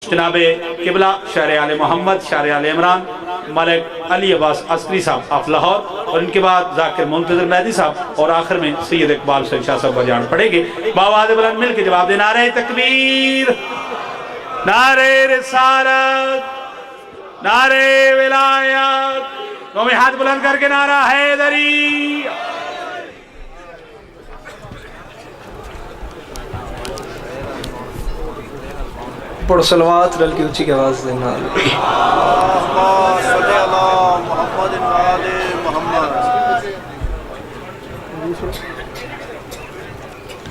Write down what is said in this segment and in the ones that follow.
जनाबे किबला शायर आले मोहम्मद शायर आले इमरान मलिक अली अब्बास अस्करी साहब ऑफ लाहौर, और इनके बाद जाकिर मुंतजर मेहदी साहब, और आखिर में सैयद इकबाल हुसैन शाह साहब बजान पड़ेंगे। बावाज़ बुलंद मिल के जवाब दे नारे तकबीर, नारे रिसालत, नारे विलायत, तो में हाथ बुलंद करके नारा हैदरी। पढ़ो सलवात रल की ऊंची आवाज देना।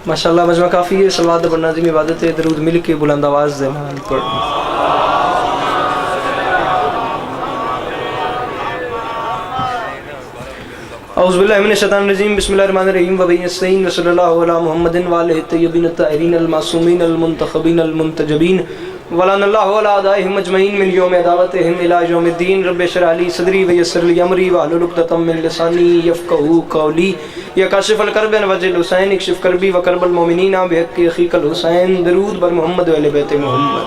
माशाअल्लाह मजमा काफ़ी है। सलवात पढ़ना जी इबादत है। दरूद मिल के बुलंद आवाज़ देना पढ़। औज़ुबिल्लाहि मिनश शैतानिर रजीम बिस्मिल्लाहिर रहीम व बिही नस्तईन व सल्लल्लाहु अला मुहम्मदिन व आलिहि तय्यबीन अत्ताहिरीन अल मासूमीन अल मुंतखबीन अल मुंतजबीन व लअनल्लाहु अला अदाइहिम अजमईन मिन यौमि दावतिहिम इला यौमिद्दीन। रब्बि इश्रह ली सदरी व यस्सिर ली अमरी वहलुल उक़दतम मिन लिसानी यफ़क़हू क़ौली। या काशिफ़ल कर्ब वजिल हुसैन इक्शिफ़ कर्बी व कर्बल मोमिनीना बिहक़्क़ि अख़ीकल हुसैन। दरूद बर मोहम्मद व अहले बैत मोहम्मद।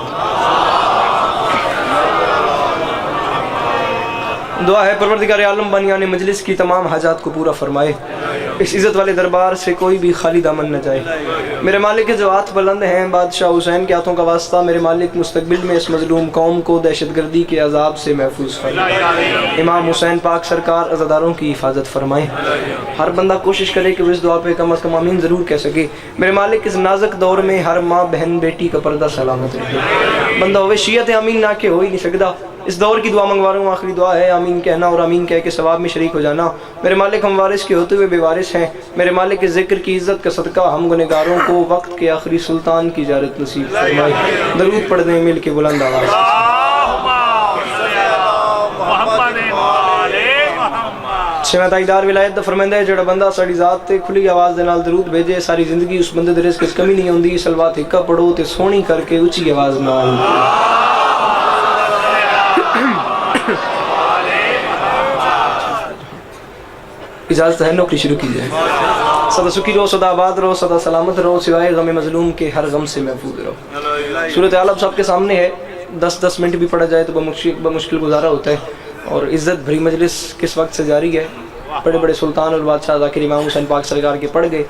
दुआ है परवरदिगार आलम बनियाने मजलिस की तमाम हाजात को पूरा फरमाए। इस इज़्ज़त वाले दरबार से कोई भी खाली दामन न जाए। मेरे मालिक के जो हाथ बुलंद हैं बादशाह हुसैन के हाथों का वास्ता, मेरे मालिक मुस्तकबिल में इस मजलूम कौम को दहशतगर्दी के अजाब से महफूज फरमाए। इमाम हुसैन पाक सरकार अज़ादारों की हिफाजत फरमाए। हर बंदा कोशिश करे कि वो इस दुआ पे कम अज़ कम आमीन ज़रूर कह सके। मेरे मालिक इस नाजुक दौर में हर माँ बहन बेटी का पर्दा सलामत रहे। बंदा होवे शियत आमीन ना के हो ही नहीं सकता। इस दौर की दुआ मंगवा रहा हूँ। आखिरी दुआ है आमीन कहना और आमीन कह के सवाब में शरीक हो जाना। मेरे मालिक हम वारिस के होते हुए बेवारिस हैं। मेरे मालिक के ज़िक्र की इज़्ज़त का सदका हम गुनहगारों को वक्त के आखिरी सुल्तान की इजारत नसीब फरमाए। दरूद पढ़ दें मिल के बुलंद आवाज़। छेवताईदार विलायत दा फरमांदा है जेड़ा बंदा साड़ी ज़ात ते खुली आवाज़ दे नाल दरूद भेजे सारी ज़िंदगी उस बंदे दे रिज़्क च कमी नहीं होंदी। सलवात हिक्का पढ़ो ते सोहनी करके ऊंची आवाज़ नाल। इजाज़त है नौकरी शुरू कीजिए। सदा सुखी रहो, सदा आबाद रहो, सदा सलामत रहो, सिवाय गम मजलूम के हर गम से महफूज रहो। सूरत आल आप सबके सामने है। 10-10 मिनट भी पढ़ा जाए तो बमुश्किल गुजारा होता है। और इज़्ज़त भरी मजलिस किस वक्त से जारी है। बड़े बड़े सुल्तान और बादशाह ज़ाकिर इमाम हुसैन पाक सरकार के पढ़ गए।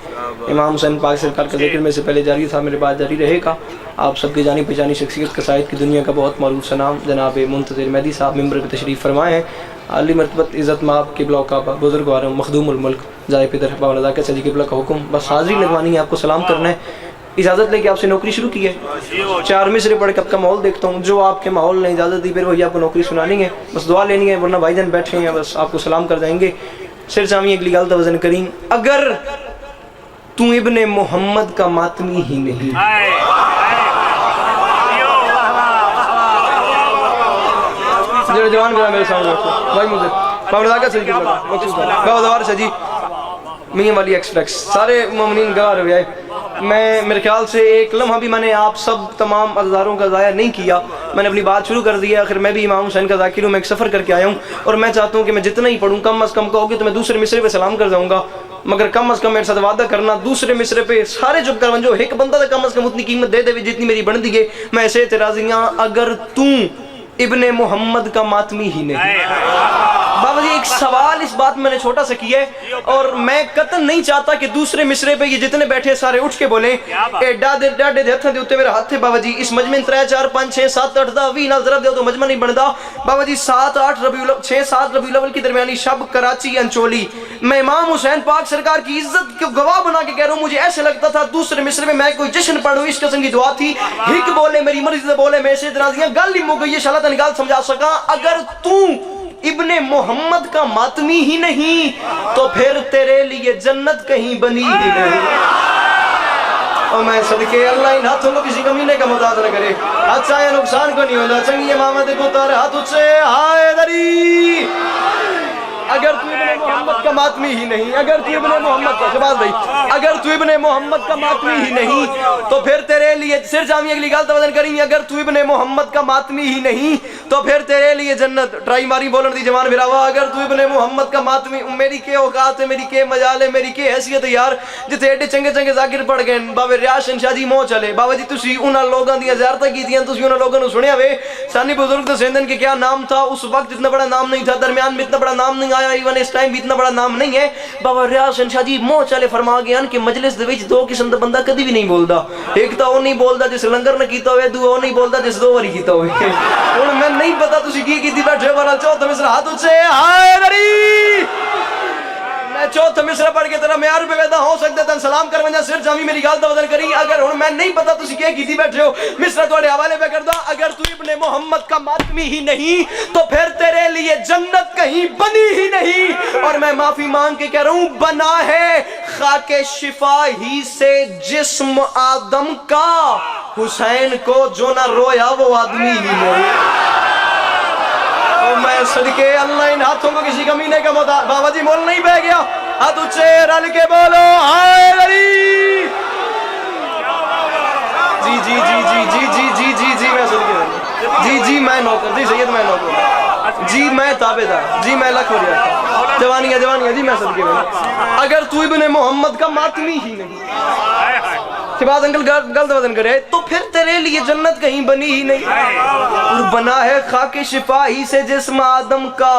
इमाम हुसैन पाक सरकार का जिक्र में से पहले जारी था, मेरे बाद जारी रहेगा। आप सबकी जानी पहचानी शख्सियत कसायद की दुनिया का बहुत मारूफ सनाम जनाब मुंतज़िर मेहदी साहब मिंबर पर तशरीफ़ फरमाए हैं। आली मरतबत इज़्ज़त माब किबला का बुज़ुर्ग वारम मखदूमुल मुल्क जाए पिदर बावला के सजी किबला का हुक्म बस हाज़री लगवानी है, आपको सलाम करना है। इजाज़त लेके आपसे नौकरी शुरू की है। 4 मिसरे पढ़ के आपका माहौल देखता हूँ। जो आपके माहौल ने इजाज़त दी फिर वही आपको नौकरी सुनानी है। बस दुआ लेनी है, वरना भाईजान बैठे हैं बस आपको सलाम कर जाएंगे। सिर सामी अगली गल वजन करीम, अगर तू इब्ने मोहम्मद का मातमी ही नहीं, जवान मेरे सामने भाई मुझे सजी मियां वाली एक्सप्रेस सारे मोमिनीन गवाह रहे। मैं मेरे ख्याल से एक लम्हा भी मैंने आप सब तमाम अज़ादारों का ज़ाया नहीं किया। मैंने अपनी बात शुरू कर दी है। आखिर मैं भी इमाम हुसैन का ज़ाकिर हूँ। मैं एक सफ़र करके आया हूँ और मैं चाहता हूँ कि मैं जितना ही पढ़ूँ कम अज़ कम कहोगे तो मैं दूसरे मिसरे पे सलाम कर जाऊँगा, मगर कम अज़ कम मेरे साथ वादा करना दूसरे मिसरे पे सारे चुप कर जो एक बंदा तो कम अज़ कम उतनी कीमत दे दे जितनी मेरी बन दी है। मैं ऐसे तेराजियाँ अगर तू इब्ने मोहम्मद का मातमी ही नहीं। बाबा जी एक सवाल इस बात मैंने छोटा सा किया है और मैं कतन नहीं चाहता कि दूसरे मिसरे पे ये जितने बैठे सारे उठ के बोले डाडे दे हत्थां दे उत्ते मेरा हाथ है। बाबा जी इस मजमे 3 4 5 6 7 8 10 20 नाल जरा दे तो मजमा नहीं बनता। बाबा जी 7-8 रबीउल 6-7 रबीउल अव्वल की दरमियानी शब कराची अंचोली मैं इमाम हुसैन पाक सरकार की इज्जत को गवाह बना के कह रहा हूँ। मुझे ऐसे लगता था दूसरे मिसरे में मैं कोई जश्न पढ़ूं। इस किस्म की दुआ थी। हिक बोले मेरी मर्जी से बोले मैं से दराजियां गल ही मुक गई। शाला निकाल समझा सका। अगर तू इब्ने मोहम्मद का मातमी ही नहीं तो फिर तेरे लिए जन्नत कहीं बनी ही नहीं। और मैं सदके अल्लाह इन हाथों को किसी कमीने का मुताद न करे। अच्छा या नुकसान को नहीं होता। चंगी मामद को तार हाथ से हाय दरी اگر تو ابن محمد کا ماتمی ہی نہیں، اگر تو ابن محمد کا شباز بھائی، اگر تو ابن محمد کا ماتمی ہی نہیں تو پھر تیرے لیے سر جامعہ اگلی گال توازن کریں گے، اگر تو ابن محمد کا ماتمی ہی نہیں تو پھر تیرے لیے جنت ٹرائی ماری بولن دی جوان بھراوا، اگر تو ابن محمد کا ماتمی، میری کے اوقات ہے، میری کے مجال ہے، میری کے حیثیت ہے یار، جتے ایڈے چنگے چنگے ذاکر پڑھ گئے بابے ریاض شاہ جی مو چلے بابا جی تسی انہاں لوگاں دی زیارتاں کیتیاں، تسی انہاں لوگاں نو سنیا وے سانی بزرگ تو سیندن کے کیا نام تھا، اس وقت اتنا بڑا نام نہیں تھا، درمیان میں اتنا بڑا نام نہیں آیا، ایون اس ٹائم بھی اتنا بڑا نام نہیں ہے۔ بابا ریاض شاہ جی مو چلے فرما گیا کہ مجلس دے وچ دو قسم دا بندہ کدی بھی نہیں بولدا، ایک تا او نہیں بولدا جس لنگر نہ کیتا ہوئے، دو او نہیں بولدا جس دو واری کیتا ہوئے۔ ہن میں نہیں پتا تسی کی کیتی بیٹھے ہو، والا چوتھا مصرع ہاتھ اٹھے ہائے دری، میں چوتھا مصرع پڑھ کے تیرا معیار پہ پیدا ہو سکتا تن سلام کر ونجا سر جامی میری گال توازن کری، اگر ہن میں نہیں پتا تسی کی کیتی بیٹھے ہو، مصرع تواڈے حوالے پہ کردا، اگر تو ابن محمد کا ماتمی ہی نہیں تو پھر تیرے لیے جنت کہیں بنی ہی نہیں، اور میں معافی مانگ کے کہہ رہا ہوں بنا ہے خاک شفا ہی سے جسم آدم کا، حسین کو جو نہ رویا وہ آدمی ہی نہیں۔ میں صدقے اللہ ان ہاتھوں کو کسی کمینے کا محتاج، بابا جی مول نہیں بہ گیا، ہاتھ اچھے رل کے بولو ہائے علی، جی جی جی جی جی جی جی جی جی میں صدقے، جی جی میں نوکر، جی سید میں نوکر، جی میں تابعدار، جی میں لکھ ہو رہا، جوانیہ جوانیہ، جی میں صدقے میں، اگر تو ابن محمد کا ماتمی ہی نہیں، شہباز انکل غلط وزن کرے تو پھر تیرے لیے جنت کہیں بنی ہی نہیں، اور بنا ہے خاک شفا ہی سے جسم آدم کا،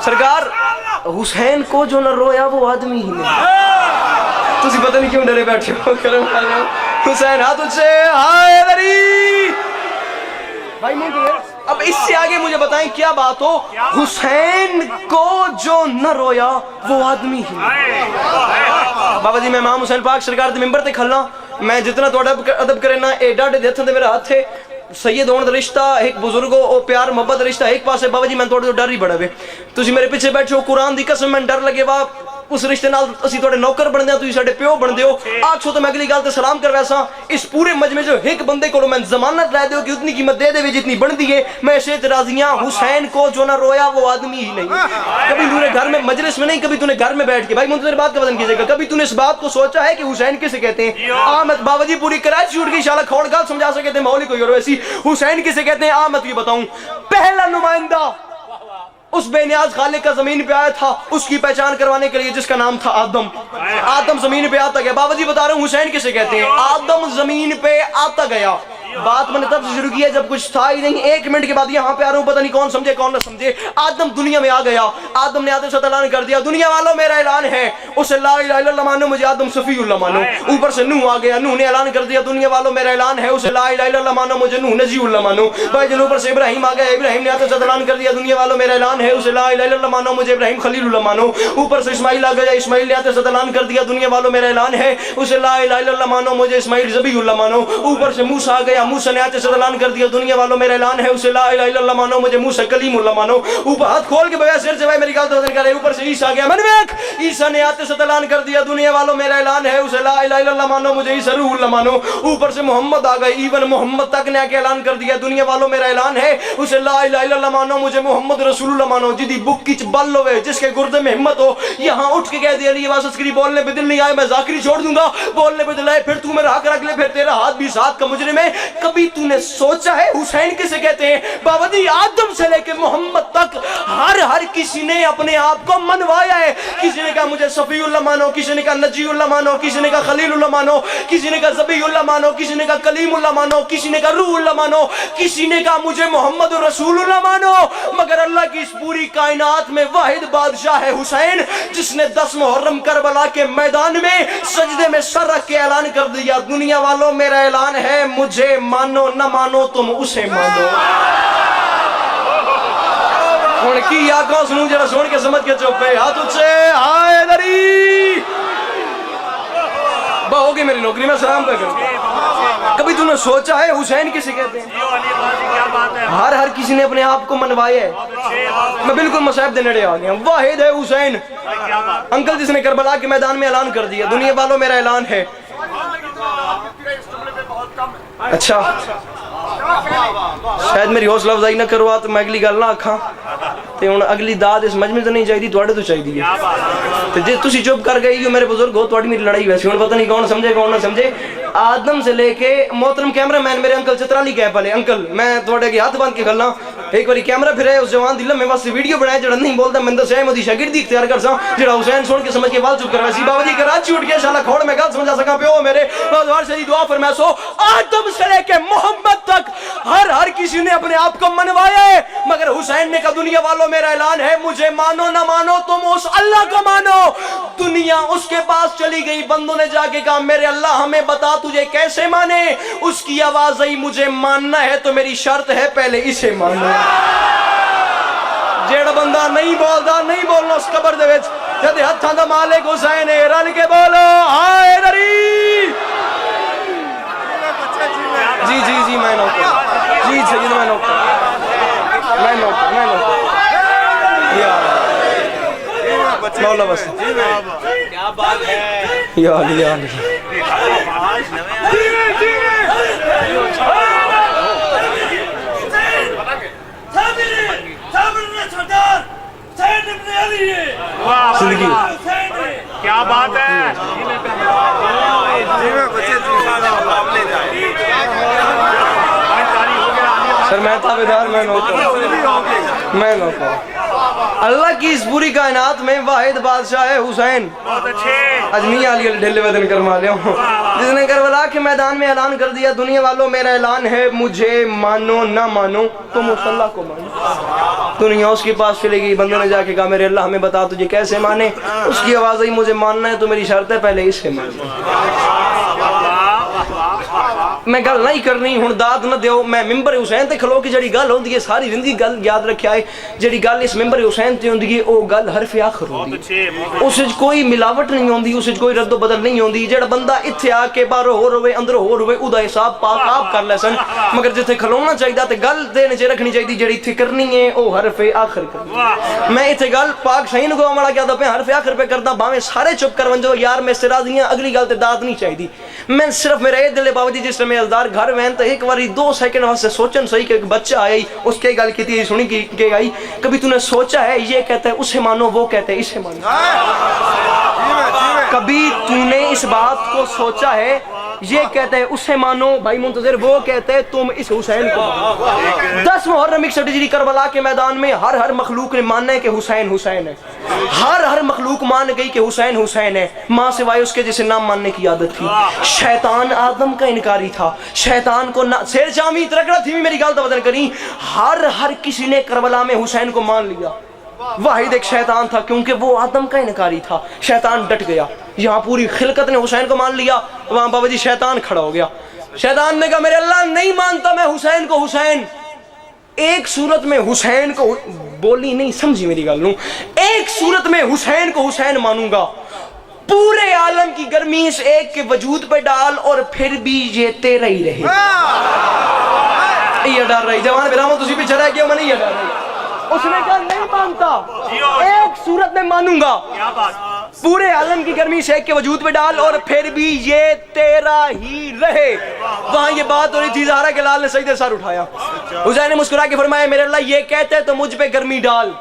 سرکار حسین کو جو نہ رویا وہ آدمی ہی نہیں۔ تسی پتہ نہیں کیوں ڈرے بیٹھے ہو، کرم والے حسین ہاتھ اٹھے ہائے دری بھائی مجھے اب اس سے آگے مجھے بتائیں کیا بات ہو، حسین کو جو نہ رویا وہ آدمی ہی نہیں۔ بابا جی میں امام حسین پاک سرکار دے ممبر تے کھلنا، میں جتنا تو ادب کرے نا اے ڈاڈے دے ہتھاں تے میرا ہاتھ ہے، سید ہون دا رشتہ ایک بزرگو او پیار محبت رشتہ ایک پاسے، بابا جی میں توڑے تو ڈر ہی بڑا وے، تسی میرے پیچھے بیٹھے ہو، قرآن دی قسم میں ڈر لگے وا اس رشتے نال اسی توڑے نوکر بن دیا، تسی ساڈے پیو بن دیو، آکھو تو میں اگلی گل تے سلام کر ویسا، اس پورے مجمع جو ایک بندے کو میں ضمانت لے دیو کہ اتنی قیمت دے دے جتنی بن دیئے، میں اسے راضیاں، حسین کو جو نہ رویا وہ آدمی ہی نہیں۔ کبھی تو نے گھر میں مجلس میں نہیں، کبھی تو نے گھر میں بیٹھ کے، بھائی منتظر بات کا وزن کیجئے گا، کبھی تو نے اس بات کو سوچا ہے کہ حسین کسے کہتے ہیں؟ آمد بابا جی پوری کراچی اٹھ گئی، انشاءاللہ کھوڑ گال سمجھا سکتے ہیں، ماحول ہی کوئی اور ویسی، حسین کسے کہتے ہیں؟ آمد یہ بتاؤں، پہلا نمائندہ اس بے نیاز خالق کا زمین پہ آیا تھا، اس کی پہچان کروانے کے لیے جس کا نام تھا آدم، آدم زمین پہ آتا گیا، بابا جی بتا رہا ہوں حسین کسے کہتے ہیں؟ آدم زمین پہ آتا گیا، بات میں نے تب سے شروع کیا جب کچھ تھا ہی نہیں، ایک منٹ کے بعد یہاں پہ آ رہا ہوں، پتہ نہیں کون سمجھے کون نہ سمجھے، آدم دنیا میں آ گیا، آدم نے آدم سے اعلان کر دیا، دنیا والوں میرا اعلان ہے، اسے لا الہ الا اللہ مانو، مجھے آدم صفی اللہ مانو، اوپر سے نوح آ گیا، نوح نے اعلان کر دیا، دنیا والوں میرا اعلان ہے، اسے لا الہ الا اللہ مانو، مجھے نوح نجی اللہ مانو، بھائی جن اوپر سے ابراہیم آ گیا، ابراہیم نے آدم سے اعلان کر دیا، دنیا والوں میرا اعلان ہے، اسے لا الہ الا اللہ مانو، مجھے ابراہیم خلیل اللہ مانو، اوپر سے اسماعیل آ گیا، اسماعیل نے آدم سے اعلان کر دیا، دنیا والوں میرا اعلان ہے، اسے لا الہ الا اللہ مانو، مجھے اسماعیل ذبیح اللہ مانو، اوپر سے موسیٰ آ گیا، موسیٰ نے آدم سے اعلان کر دیا، دنیا والوں میرا اعلان ہے، اسے لا الہ الا اللہ مانو، مجھے موسیٰ کلیم اللہ مانو، اوپر ہاتھ کھول کے بغیر سر سے بھائی میری گال تو کر رہے، اوپر سے عیسیٰ آ گیا، من ویک عیسیٰ نے آتے سے اعلان کر دیا، دنیا والوں میرا اعلان ہے، اسے لا الہ الا اللہ مانو، مجھے عیسیٰ روح اللہ مانو، اوپر سے محمد آ گئے، ایون محمد تک نے آ کے اعلان کر دیا، دنیا والوں میرا اعلان ہے، اسے لا الہ الا اللہ مانو، مجھے محمد رسول اللہ مانو، جدی بک کچ بل ہوئے، جس کے گردے میں ہمت ہو، یہاں اٹھ کے کہہ دیا علی عباس عسکری بولنے پہ دل نہیں آئے، میں ذاکری چھوڑ دوں گا، بولنے پہ دل آئے، پھر تو میرا حق رکھ لے، پھر تیرا ہاتھ بھی ساتھ کا مجرم ہے، کبھی تو نے سوچا ہے حسین کسے کہتے ہیں؟ بابا جی آدم سے لے کے محمد تک ہر کسی نے اپنے آپ کو منوایا ہے، کسی نے کہا مجھے صفی اللہ مانو، کسی نے کہا نجی اللہ مانو، کسی نے کہا خلیل اللہ مانو، کسی نے کہا ذبیح اللہ مانو، کسی نے کہا کلیم اللہ مانو، کسی نے کہا روح اللہ مانو، کسی نے کہا مجھے محمد رسول اللہ مانو، مگر اللہ کی اس پوری کائنات میں واحد بادشاہ ہے حسین، جس نے 10 محرم کربلا کے میدان میں سجدے میں سر رکھ کے اعلان کر دیا، دنیا والوں میرا اعلان ہے، مجھے مانو نہ مانو تم اسے مانو۔ ہن کی آکھاں سنوں جڑا سن کے سمجھ کے چپ ہے، ہاتھ اٹھے ہائے دری با ہو گئی میری نوکری، میں سلام پہ کروں۔ کبھی تو نے سوچا ہے حسین کسے کہتے ہیں؟ ہر کسی نے اپنے آپ کو منوایا ہے، میں بالکل مصائب دے نڑے آ گیا، واحد ہے حسین انکل جس نے کربلا کے میدان میں اعلان کر دیا، دنیا والوں میرا اعلان ہے۔ اچھا شاید میری حوصلہ افزائی نہ کروا تو میں اگلی گل نہ آکھاں، ਤੇ ਹੁਣ ਅਗਲੀ ਦਾਦ ਇਸ ਮਜਮੇ ਤੋਂ ਨਹੀਂ ਚਾਹੀਦੀ, ਤੁਹਾਡੇ ਤੋਂ ਚਾਹੀਦੀ ਹੈ। ਤੇ ਜੇ ਤੁਸੀਂ ਚੁੱਪ ਕਰ ਗਏ ਹੋ ਮੇਰੇ ਬਜ਼ੁਰਗ ਹੋ, ਤੁਹਾਡੀ ਮੇਰੀ ਲੜਾਈ ਵੈਸੇ ਹੁਣ पता नहीं कौन समझे कौन ना समझे। आदम से लेके मोहतरम कैमरा मैन मेरे अंकल चित्राली कह पले अंकल मैं थोड़े के हाथ बांध के खलना एक बारी कैमरा फिर उस जवान दिल में बस वीडियो बनाया जड़ा नहीं बोलता मैं दस मोदी शागिर्दी इख्तियार कर सा जड़ा हुसैन सुन के समझ के बाल चुप करवा सी बाबा जी कराची उठ गया शाला खोड़ में गल समझा सका प्यो मेरे बाजार से दुआ फरमाया सो आदम से लेके मोहम्मद तक हर किसी ने अपने आप को मनवाया है, मगर हुसैन ने कहा दुनिया वालों मेरा ऐलान है मुझे मानो ना मानो तुम उस अल्लाह को मानो। दुनिया उसके पास चली गई, बंदों ने जाके कहा मेरे अल्लाह हमें बता तुझे कैसे माने। उसकी आवाज आई मुझे मानना है तो मेरी शर्त है पहले इसे मानो। जेड़ा बंदा नहीं बोलता नहीं बोलना उस कबर दे विच जदे हत्थां दा मालिक हुसैन है, रल के बोलो हाय दरी। जी जी जी मैं नौकर जी सैयद मैं नौकर या मौला बस क्या बात है या अली या अली। जिंदगी क्या बात है। सर मैं ताबेदार मैं नौकर अल्लाह की इस पूरी कायनात में वाहिद बादशाह है हुसैन। अजमी आली ढिल्ले वदन करवा लिया जिसने करबला के मैदान में ऐलान कर दिया दुनिया वालों मेरा ऐलान है मुझे मानो ना मानो तुम उस अल्लाह को मानो। दुनिया उसके पास चली गई, बंदों ने जाके कहा मेरे अल्लाह हमें बता तुझे कैसे माने। उसकी आवाज आई मुझे मानना है तो मेरी शर्त है पहले इससे मानो। मैं गल नहीं करनी हुण दाद न दियो, मैं मिंबर हुसैन ते खलो की जड़ी गल होंदी है सारी जिंदगी गल याद रखिया है जड़ी गल इस मिंबर हुसैन ते होंदी है ओ गल हरफ आखर होंदी है, उस विच कोई मिलावट नहीं होंदी, उस विच कोई रद्दो बदल नहीं होंदी। जेड़ा बंदा इत्थे आके बाहरों होर होवे अंदरों होर होवे उदा हिसाब पाक आप कर ले सन, मगर जिथे खलोना चाहिदा ते गल देने च रखनी चाहिदी जेड़ी इत्थे करनी है ओ हरफ आखर करनी। मैं इत्थे गल पाक सही नगो वाला क्या पे हरफ आखर पे करदा भावें सारे चुप कर वंजो यार मैं सिरादियां अगली गल ते दाद नहीं चाहिदी। मैं सिर्फ मेरे ए दिले बाबा जी जिस समय अजदार घर वैन तो एक बारी 2 सेकंड वास्ते सोचन सही कि एक बच्चा आया उसके गल की सुनी के आई कभी तूने सोचा है ये कहता है उसे मानो वो कहते हैं इसे मानो। कभी तूने इस बात को सोचा है ये कहते हैं उसे मानो भाई मुंतजिर वो कहते हैं तुम इस हुसैन को मानो। 10 मुहर्रम 61 हिजरी करबला के मैदान में हर मखलूक ने मानना है कि हुसैन हुसैन है, हर मखलूक मान गई कि हुसैन हुसैन है। माँ सिवाय उसके जिसे नाम मानने की आदत थी। शैतान आदम का इनकारी था, शैतान को ना शेर जामी तरकड़ा थी मेरी गाल तो बदल करी। हर किसी ने करबला में हुसैन को मान लिया, वाहिद एक शैतान था क्योंकि वो आदम का इनकारी था। शैतान डट गया, यहाँ पूरी खिलकत ने हुसैन को मान लिया, वहां बाबा जी शैतान खड़ा हो गया। शैतान ने कहा मेरे अल्लाह नहीं मानता मैं हुसैन को हुसैन। एक सूरत में हुसैन को बोली नहीं समझी मेरी गल नूं, एक सूरत में हुसैन को हुसैन मानूंगा, पूरे आलम की गर्मी इस एक के वजूद पे डाल और फिर भी ये तेरा ही रहे। ये डर रही जवान मेरा तुसी पीछे रह गया मैं नहीं डर रही। उसने कहा नहीं मानता, एक सूरत में मानूंगा, पूरे आलम की गर्मी शेख के वजूद पे डाल और फिर भी ये तेरा ही रहे। वहां ये बात हो रही थी, ज़हरा के लाल ने सजदे सर उठाया। हुसैन ने मुस्कुरा के फरमाया मेरे अल्लाह ये कहते हैं तो मुझ पे गर्मी डाल।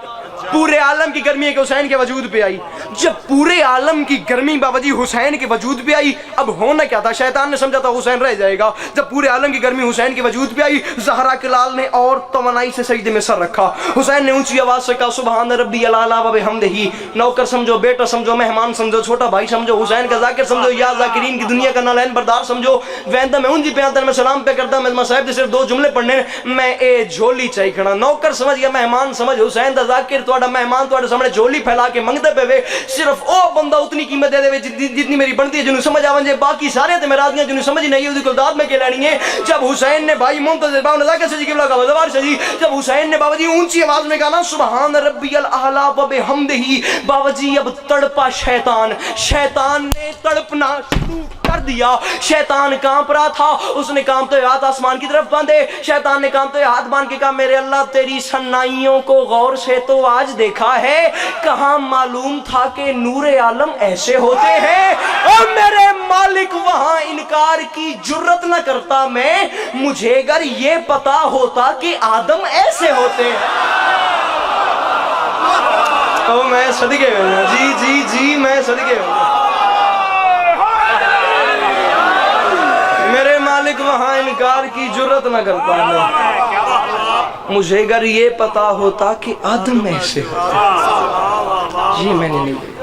पूरे आलम की गर्मी एक हुसैन के वजूद पे आई। जब पूरे आलम की गर्मी बाबा जी हुसैन के वजूद पे आई, अब होना क्या था, शैतान ने समझा था हुसैन रह जाएगा। जब पूरे आलम की गर्मी हुसैन के वजूद पे आई, ज़हरा के लाल ने और तमन्नाई से सजदे में सर रखा। हुसैन ने ऊंची आवाज से कहा सुभान रब्बी अला व बिहम्दिही। नौकर समझो, बेटा समझो, मेहमान समझो, छोटा भाई समझो, हुसैन का जाकिर समझो, या जाकिरीन की दुनिया का नालैन बरदार समझो। वैंदा मैं उनकी पे मैं सलाम पे करता मैं साहब सिर्फ 2 जुमले पढ़ने मैं ए झोली चाहिए खड़ा। नौकर समझ गया, मेहमान समझ, हुसैन दा जाकिर ਤੁਹਾਡਾ मेहमान ਤੁਹਾਡੇ सामने झोली फैला के मंगते पे सिर्फ ओ बंदा उतनी कीमत दे दे जितनी मेरी बनती है, जिन्होंने समझ आवन जे बाकी सारे ते मेरा जिन्होंने समझ नहीं उदी दाद में के लेनी है। जब हुसैन ने भाई मुंतजिर बाबा नज़ाकत से किबला का वज़वार से जी, जब हुसैन ने बाबा जी ऊंची आवाज में कहा ना सुभान रब्बियल आला व बिहम्दिही, बाबा जी अब तड़पा शैतान, शैतान ने तड़पना शुरू कर दिया। शैतान कांप रहा था, उसने कांपते हाथ आसमान की तरफ बांधे। शैतान ने कांपते हाथ बांध के कहा मेरे अल्लाह तेरी सन्नाइयों को गौर से तो आज देखा है, कहां मालूम था कि नूरे आलम ऐसे होते हैं। और मेरे मालिक वहां इनकार की जुर्रत न करता मैं, मुझे अगर ये पता होता कि आदम ऐसे होते हैं। او میں صدقے میں جی جی جی میں صدقے میں میرے مالک وہاں انکار کی جرت نہ کرتا میں مجھے اگر یہ پتا ہوتا کہ عدم میں سے ہوتا جی میں نے نہیں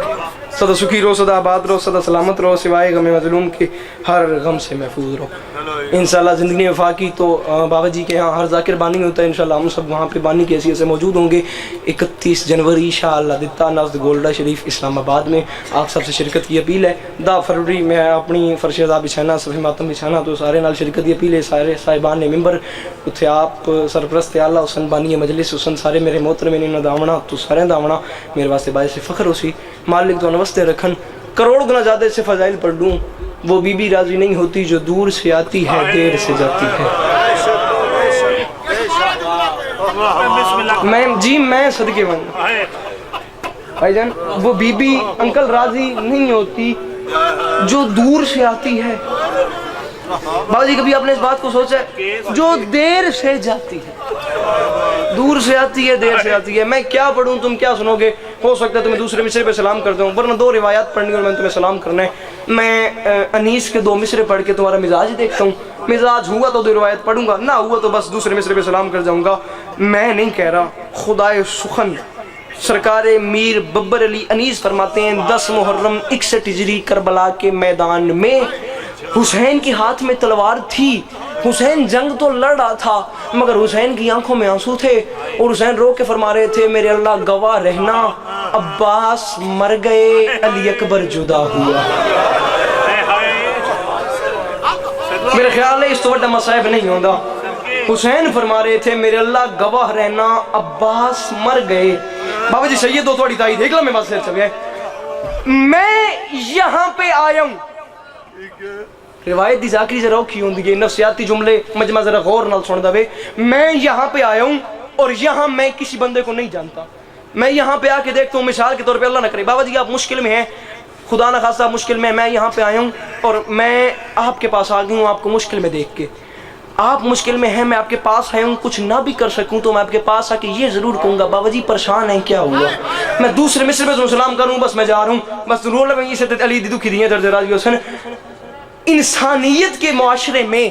سدا سکھی رہو سدا آباد رہو سدا سلامت رہو سوائے غم مظلوم کے ہر غم سے محفوظ رہو انشاءاللہ زندگی میں وفاقی تو بابا جی کے ہاں ہر ذاکر بانی ہوتا ہے انشاءاللہ ہم سب وہاں پہ بانی کی حیثیت سے موجود ہوں گے 31 جنوری انشاءاللہ دتا نزد گولڈا شریف اسلام آباد میں آپ سب سے شرکت کی اپیل ہے 10 فروری میں اپنی فرش عزا بچھانا صفحہ ماتم بچھانا تو سارے نال شرکت کی اپیل ہے سارے صاحبان نے ممبر اتھے آپ سرپرست اللہ حسن بانی مجلس حسن سارے میرے محترمین نے دامنا تو سارے دامنا میرے واسطے باعث فخر ہو سی مالک تو نوستے رکھن کروڑ گنا زیادہ سے فضائل پڑھ لوں وہ بی بی راضی نہیں ہوتی جو دور سے آتی ہے دیر سے جاتی ہے میں صدقے من بھائی جان وہ بی بی انکل راضی نہیں ہوتی جو دور سے آتی ہے بابا جی کبھی آپ نے اس بات کو سوچا ہے جو دیر سے جاتی ہے دور سے آتی ہے دیر سے آتی ہے میں کیا پڑھوں تم کیا سنو گے ہو سکتا ہے تمہیں دوسرے مصرے پہ سلام کرتا ہوں ورنہ 2 روایات پڑھنی اور میں تمہیں سلام کرنا ہے میں انیس کے 2 مصرے پڑھ کے تمہارا مزاج دیکھتا ہوں مزاج ہوا تو 2 روایت پڑھوں گا نہ ہوا تو بس دوسرے مصرے پہ سلام کر جاؤں گا میں نہیں کہہ رہا خدائے سخن سرکار میر ببر علی انیس فرماتے ہیں 10 محرم 61 ہجری کربلا کے میدان میں حسین کے ہاتھ میں تلوار تھی حسین جنگ تو لڑ رہا تھا مگر حسین کی آنکھوں میں آنسو تھے اور حسین رو کے فرما رہے تھے میرے اللہ گواہ رہنا عباس مر گئے علی اکبر جدا ہوا میرے خیال ہے اس تو بڑا مصائب نہیں ہوتا حسین فرما رہے تھے میرے اللہ گواہ رہنا عباس مر گئے بابا جی سید دو تھوڑی تائی دیکھ لو میں بات سے چل گئے میں یہاں پہ آیا ہوں روایت دی ذاکری سے روکی ہوں دیگے نفسیاتی جملے مجمع ذرا غور نال سن دے میں یہاں پہ آیا ہوں اور یہاں میں کسی بندے کو نہیں جانتا میں یہاں پہ آ کے دیکھتا ہوں مثال کے طور پہ اللہ نہ کرے بابا جی آپ مشکل میں ہیں خدا نہ خاصا مشکل میں یہاں پہ آیا ہوں اور میں آپ کے پاس آ گئی ہوں آپ کو مشکل میں دیکھ کے آپ مشکل میں ہیں میں آپ کے پاس آیا ہوں کچھ نہ بھی کر سکوں تو میں آپ کے پاس آ کے یہ ضرور کہوں گا بابا جی پریشان ہیں کیا ہوا میں دوسرے مصر میں سلام کروں بس میں جا رہا ہوں بس رول میں یہ سے علی دیدو کی دیئے درد راضی حسن انسانیت کے معاشرے میں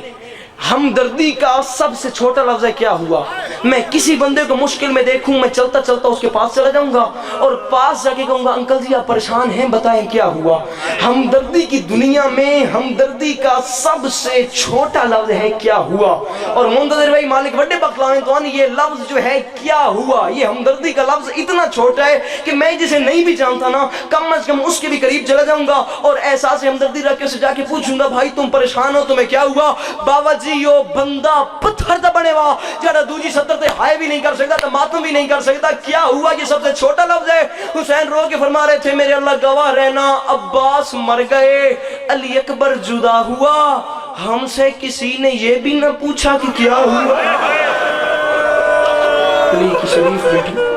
ہمدردی کا سب سے چھوٹا لفظ ہے کیا ہوا میں کسی بندے کو مشکل میں دیکھوں میں چلتا چلتا اس کے پاس چلا جاؤں گا اور پاس جا کے کہوں گا انکل جی آپ پریشان ہیں بتائیں کیا ہوا ہمدردی کی دنیا میں ہمدردی کا سب سے چھوٹا لفظ ہے کیا ہوا اور منتظر بھائی مالک وڈے بکلاویں تو یہ لفظ جو ہے کیا ہوا یہ ہمدردی کا لفظ اتنا چھوٹا ہے کہ میں جسے نہیں بھی جانتا نا کم از کم اس کے بھی قریب چلا جاؤں گا اور احساس ہمدردی رکھ کے اسے جا کے پوچھوں گا بھائی تم پریشان ہو تمہیں کیا ہوا بابا جی یو بندہ پتھر دا بنے وا جڑا دوجی ستر تے ہائے بھی نہیں کر سکتا تو ماتم بھی نہیں کر سکتا کیا ہوا یہ سب سے چھوٹا لفظ ہے حسین رو کے فرما رہے تھے میرے اللہ گواہ رہنا عباس مر گئے علی اکبر جدا ہوا ہم سے کسی نے یہ بھی نہ پوچھا کہ کیا ہوا علی کی شریف بیٹی